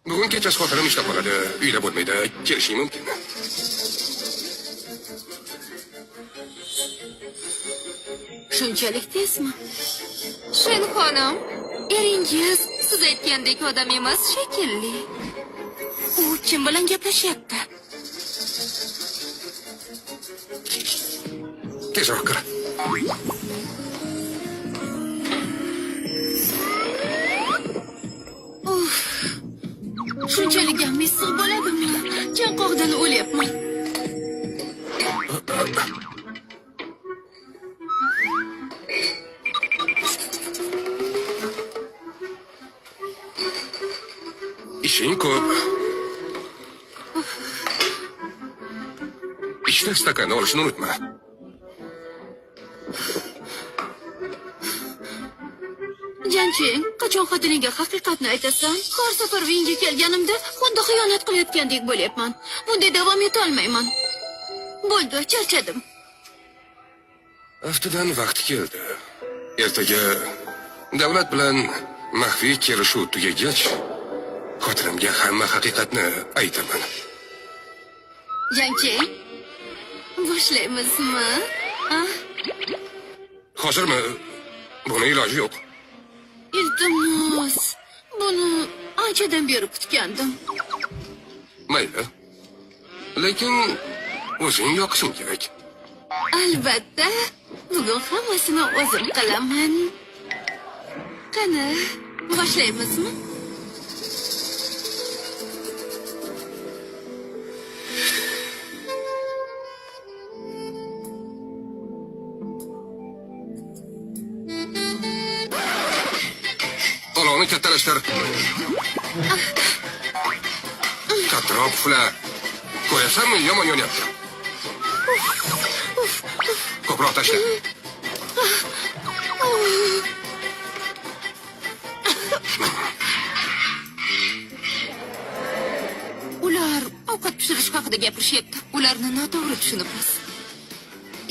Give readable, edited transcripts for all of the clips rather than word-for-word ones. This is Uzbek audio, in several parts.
Bugun kechasi xotinim ishlab qoladi. Uyda bo'lmaydi. Kelishing mumkinmi? Shunchalik tezmi? Shin xonim, eringiz siz aytgandek odam emas shekilli. U kim bilan gaplashyapti? Tezroq kir. Shunchalik ham issiq bo'ladimi? Chanqoqdan o'lyapman. Ishing ko'p. Ishda stakanni olishni unutma. Jancheng, qachon xotiniga haqiqatni aytasan? Har safar uyingga kelganimda xuddi xiyonat qilayotgandek bo'lyapman. Bunday davom etolmayman. Bo'ldi, charchadim. Aftidan vaqti keldi. Ertaga davlat bilan maxfiy kelishuv tugagach, xotinimga hamma haqiqatni aytaman. Jancheng, boshlaymizmi? Hozirmi? Buni iloji yo'q. Iltimos, buni anchadan beri kutgandim. Mayli. Lekin o'zing yoqishing kerak. Albatta, bugun hammasini o'zim qilaman. Qani, boshlaymizmi? Olovni kattalashtir. Kattaroq pufla. Ko'rasanmi, yomon yonyapti. Ko'proq tashla. Ular ovqat pishirish haqida gapirishyapti. Ularni noto'g'ri tushunibmiz.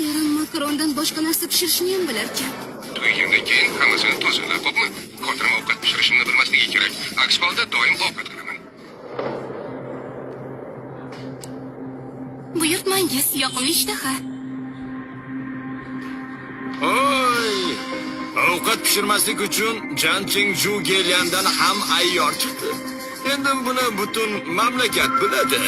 Erim makarondan boshqa narsa pishirishni ham bilarkan. To'ygandan keyin hammasini tozalab, xo'pmi? Xotinim ovqat pishirishimni bilmasligi kerak. Aks holda doim ovqat qilaman. Buyurtmangiz yoqimli ishtaha. Oy! Ovqat pishirmaslik uchun Jancheng Ju Gelyandan ham ayyor chiqdi. Endi buni butun mamlakat biladi.